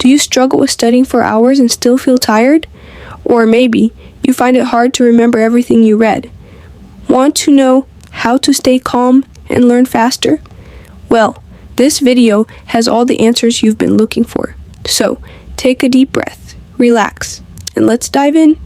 you struggle with studying for hours and still feel tired? Or maybe you find it hard to remember everything you read. Want to know how to stay calm and learn faster? Well, this video has all the answers you've been looking for. So, take a deep breath, relax, and let's dive in.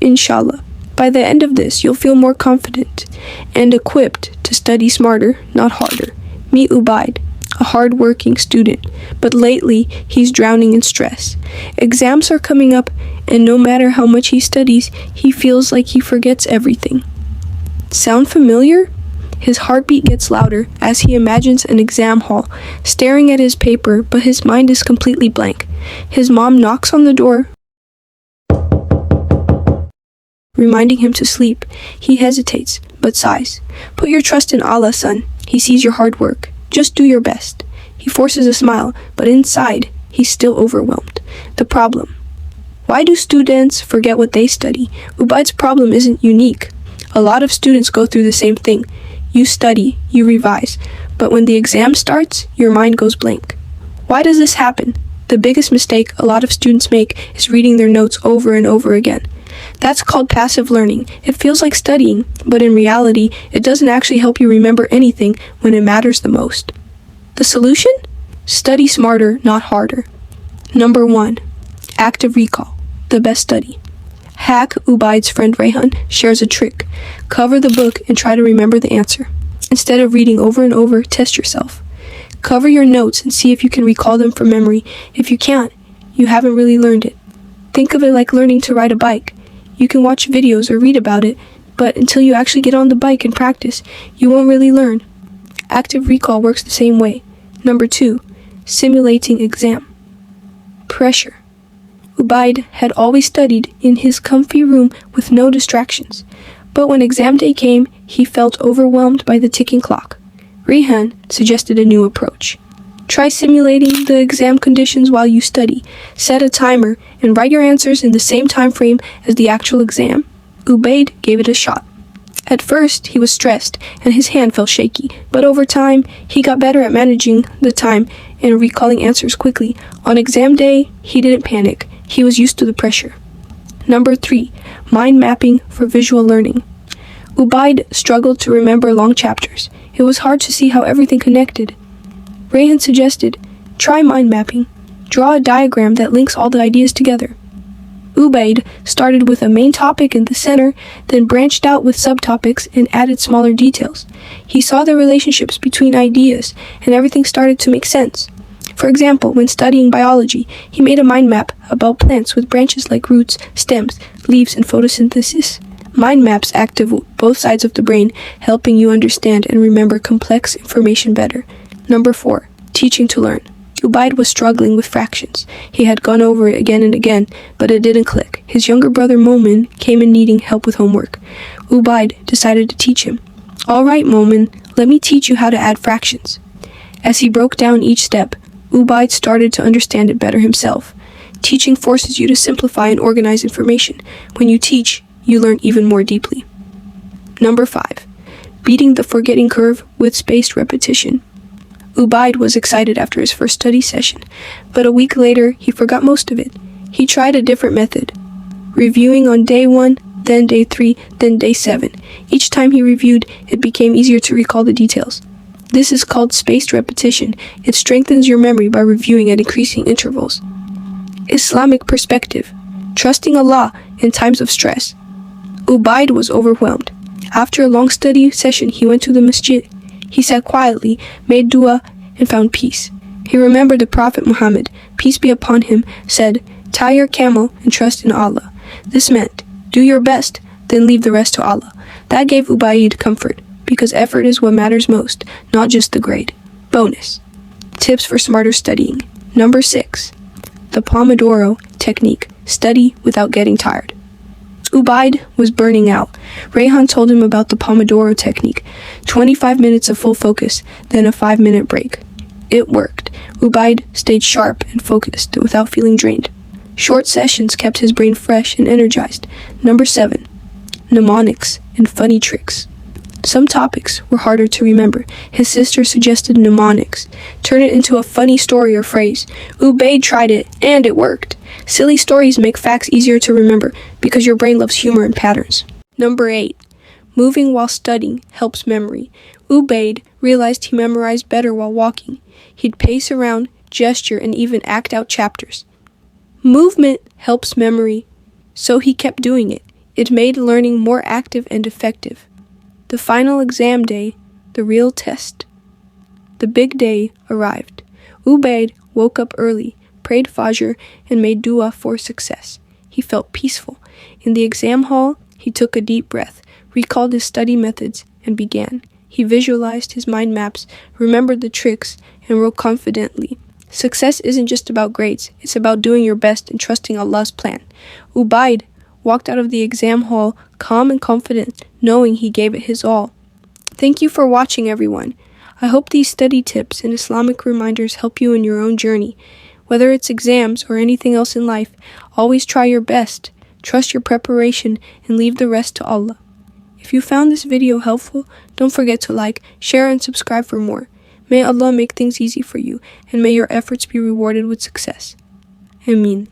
Inshallah, by the end of this, you'll feel more confident and equipped to study smarter, not harder. Meet Ubaid, a hard-working student, but lately he's drowning in stress. Exams are coming up, and no matter how much he studies, he feels like he forgets everything. Sound familiar? His heartbeat gets louder as he imagines an exam hall, staring at his paper, but his mind is completely blank. His mom knocks on the door, reminding him to sleep. He hesitates, but sighs. Put your trust in Allah, son. He sees your hard work. Just do your best. He forces a smile, but inside, he's still overwhelmed. The problem. Why do students forget what they study? Ubaid's problem isn't unique. A lot of students go through the same thing. You study, you revise, but when the exam starts, your mind goes blank. Why does this happen? The biggest mistake a lot of students make is reading their notes over and over again. That's called passive learning. It feels like studying, but in reality, it doesn't actually help you remember anything when it matters the most. The solution? Study smarter, not harder. Number 1. Active recall. The best study. Hack Ubaid's friend Rayhan shares a trick. Cover the book and try to remember the answer. Instead of reading over and over, test yourself. Cover your notes and see if you can recall them from memory. If you can't, you haven't really learned it. Think of it like learning to ride a bike. You can watch videos or read about it, but until you actually get on the bike and practice, you won't really learn. Active recall works the same way. Number 2. Simulating exam. Pressure. Ubaid had always studied in his comfy room with no distractions, but when exam day came, he felt overwhelmed by the ticking clock. Rayhan suggested a new approach. Try simulating the exam conditions while you study. Set a timer and write your answers in the same time frame as the actual exam. Ubaid gave it a shot. At first, he was stressed and his hand felt shaky, but over time, he got better at managing the time and recalling answers quickly. On exam day, he didn't panic. He was used to the pressure. Number 3. Mind mapping for visual learning. Ubaid struggled to remember long chapters. It was hard to see how everything connected. Rayhan suggested, try mind mapping. Draw a diagram that links all the ideas together. Ubaid started with a main topic in the center, then branched out with subtopics and added smaller details. He saw the relationships between ideas, and everything started to make sense. For example, when studying biology, he made a mind map about plants with branches like roots, stems, leaves, and photosynthesis. Mind maps activate both sides of the brain, helping you understand and remember complex information better. Number 4. Teaching to learn. Ubaid was struggling with fractions. He had gone over it again and again, but it didn't click. His younger brother Momin came in needing help with homework. Ubaid decided to teach him. All right, Momin, let me teach you how to add fractions. As he broke down each step, Ubaid started to understand it better himself. Teaching forces you to simplify and organize information. When you teach, you learn even more deeply. Number 5. Beating the forgetting curve with spaced repetition. Ubaid was excited after his first study session, but a week later, he forgot most of it. He tried a different method. Reviewing on day 1, then day 3, then day 7. Each time he reviewed, it became easier to recall the details. This is called spaced repetition. It strengthens your memory by reviewing at increasing intervals. Islamic perspective. Trusting Allah in times of stress. Ubaid was overwhelmed. After a long study session, he went to the masjid. He sat quietly, made dua, and found peace. He remembered the Prophet Muhammad, peace be upon him, said, tie your camel and trust in Allah. This meant, do your best, then leave the rest to Allah. That gave Ubaid comfort, because effort is what matters most, not just the grade. Bonus. Tips for smarter studying. Number 6. The Pomodoro technique. Study without getting tired. Ubaid was burning out. Rayhan told him about the Pomodoro technique. 25 minutes of full focus, then a 5-minute break. It worked. Ubaid stayed sharp and focused without feeling drained. Short sessions kept his brain fresh and energized. Number 7. Mnemonics and funny tricks. Some topics were harder to remember. His sister suggested mnemonics. Turn it into a funny story or phrase. Ubaid tried it, and it worked. Silly stories make facts easier to remember because your brain loves humor and patterns. Number 8. Moving while studying helps memory. Ubaid realized he memorized better while walking. He'd pace around, gesture, and even act out chapters. Movement helps memory, so he kept doing it. It made learning more active and effective. The final exam day, the real test. The big day arrived. Ubaid woke up early, prayed Fajr, and made dua for success. He felt peaceful. In the exam hall, he took a deep breath, recalled his study methods, and began. He visualized his mind maps, remembered the tricks, and wrote confidently. Success isn't just about grades, it's about doing your best and trusting Allah's plan. Ubaid walked out of the exam hall calm and confident, knowing he gave it his all. Thank you for watching, everyone. I hope these study tips and Islamic reminders help you in your own journey. Whether it's exams or anything else in life, always try your best, trust your preparation, and leave the rest to Allah. If you found this video helpful, don't forget to like, share, and subscribe for more. May Allah make things easy for you, and may your efforts be rewarded with success. Ameen.